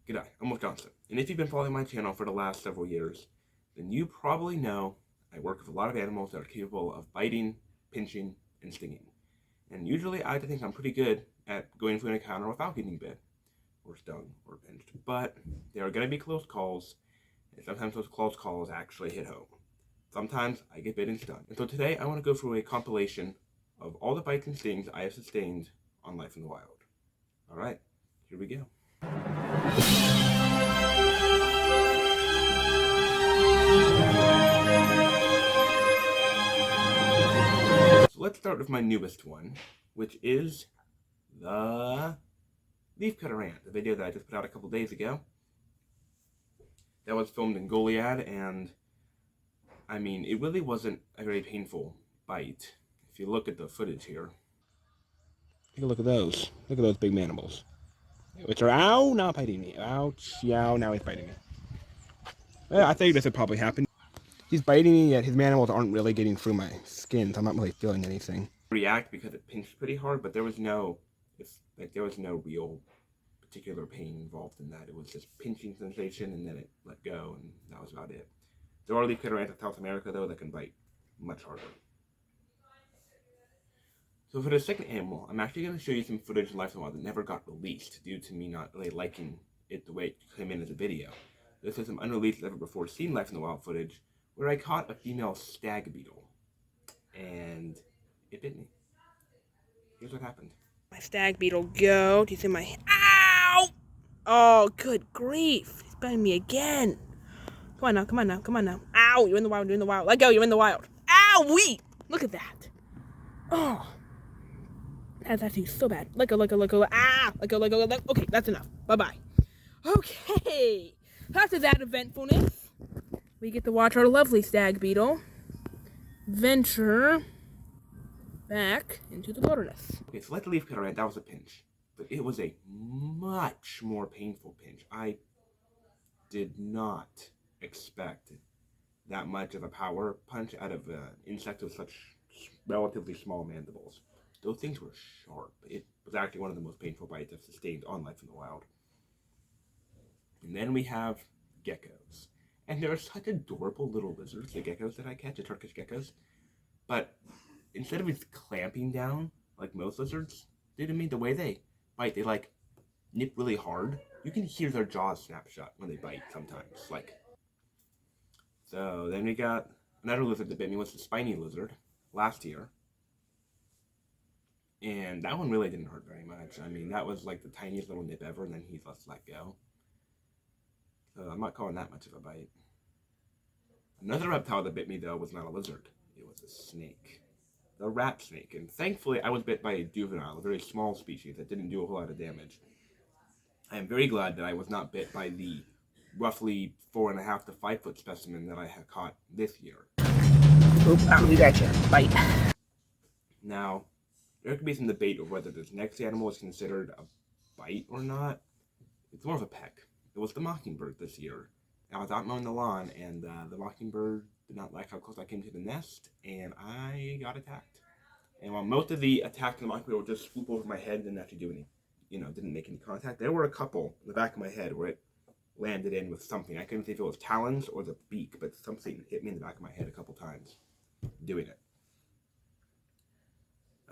G'day, I'm Wolf Johnson, and if you've been following my channel for the last several years, then you probably know I work with a lot of animals that are capable of biting, pinching, and stinging. And usually I think I'm pretty good at going through an encounter without getting bit, or stung, or pinched. But there are going to be close calls, and sometimes those close calls actually hit home. Sometimes I get bit and stung. And so today I want to go through a compilation of all the bites and stings I have sustained on Life in the Wild. Alright, here we go. So let's start with my newest one, which is the Leafcutter Ant, the video that I just put out a couple days ago. That was filmed in Goliad, and I mean, it really wasn't a very painful bite. If you look at the footage here, take a look at those. Look at those big mandibles, which are, ow, now biting me. Ouch, yow, now he's biting me. Well, I think this would probably happen. He's biting me, yet his mandibles aren't really getting through my skin, so I'm not really feeling anything. React because it pinched pretty hard, but there was no real particular pain involved in that. It was just pinching sensation, and then it let go, and that was about it. There are leafcutter ants in South America, though, that can bite much harder. So for the second animal, I'm actually going to show you some footage in Life in the Wild that never got released due to me not really liking it the way it came in as a video. This is some unreleased, never before seen Life in the Wild footage where I caught a female stag beetle, and it bit me. Here's what happened. My stag beetle go. Do you see my... Ow! Oh, good grief. He's biting me again. Come on now, come on now, come on now. Ow, you're in the wild, you're in the wild. Let go, you're in the wild. Ow, wee! Look at that. Oh. That's actually so bad. Let go, let go, let go. Ah! Let go, let go, let go. Okay, that's enough. Bye-bye. Okay. After that eventfulness, we get to watch our lovely stag beetle venture back into the wilderness. Okay, so like the leafcutter ant, that was a pinch. But it was a much more painful pinch. I did not expect that much of a power punch out of an insect with such relatively small mandibles. Those things were sharp. It was actually one of the most painful bites I've sustained on Life in the Wild. And then we have geckos. And they're such adorable little lizards, the geckos that I catch, the Turkish geckos. But instead of just clamping down like most lizards do to me, the way they bite, they like nip really hard. You can hear their jaws snap shut when they bite sometimes. So then we got another lizard that bit me, was the spiny lizard last year. And that one really didn't hurt very much. I mean, that was like the tiniest little nip ever, and then he just let go. So I'm not calling that much of a bite. Another reptile that bit me, though, was not a lizard. It was a snake. The rat snake. And thankfully, I was bit by a juvenile, a very small species that didn't do a whole lot of damage. I am very glad that I was not bit by the roughly 4.5 to 5 foot specimen that I had caught this year. Oop, you gotcha. Bite. Now, there could be some debate over whether this next animal is considered a bite or not. It's more of a peck. It was the mockingbird this year. I was out mowing the lawn, and the mockingbird did not like how close I came to the nest, and I got attacked. And while most of the attacks in the mockingbird would just swoop over my head and didn't actually do any, didn't make any contact, there were a couple in the back of my head where it landed in with something. I couldn't see if it was talons or the beak, but something hit me in the back of my head a couple times doing it.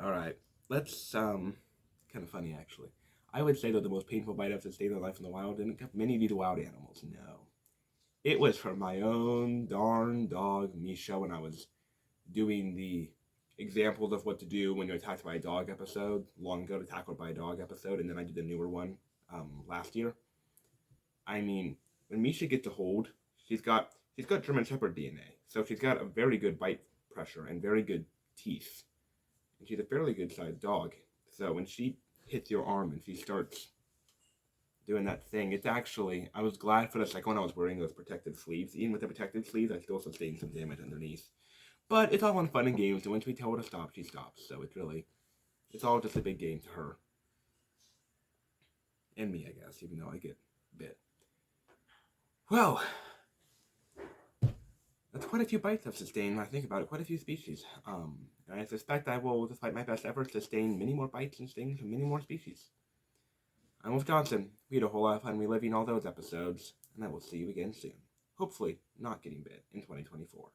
Alright, let's, kind of funny actually. I would say that the most painful bite I've sustained in Life in the Wild didn't come from any of these wild animals, no. It was from my own darn dog, Misha, when I was doing the examples of what to do when you're attacked by a dog episode, long ago, to tackled by a dog episode, and then I did the newer one last year. I mean, when Misha gets a hold, she's got German Shepherd DNA, so she's got a very good bite pressure and very good teeth. And she's a fairly good sized dog, so when she hits your arm and she starts doing that thing, it's actually, I was glad for the second one I was wearing those protective sleeves. Even with the protective sleeves, I still sustained some damage underneath. But it's all in fun and games, and once we tell her to stop, she stops. So it's all just a big game to her. And me, I guess, even though I get bit. Well, that's quite a few bites I've sustained when I think about it, quite a few species. And I suspect I will, despite my best efforts, sustain many more bites and stings from many more species. I'm Wolf Johnson. We had a whole lot of fun reliving all those episodes, and I will see you again soon. Hopefully, not getting bit in 2024.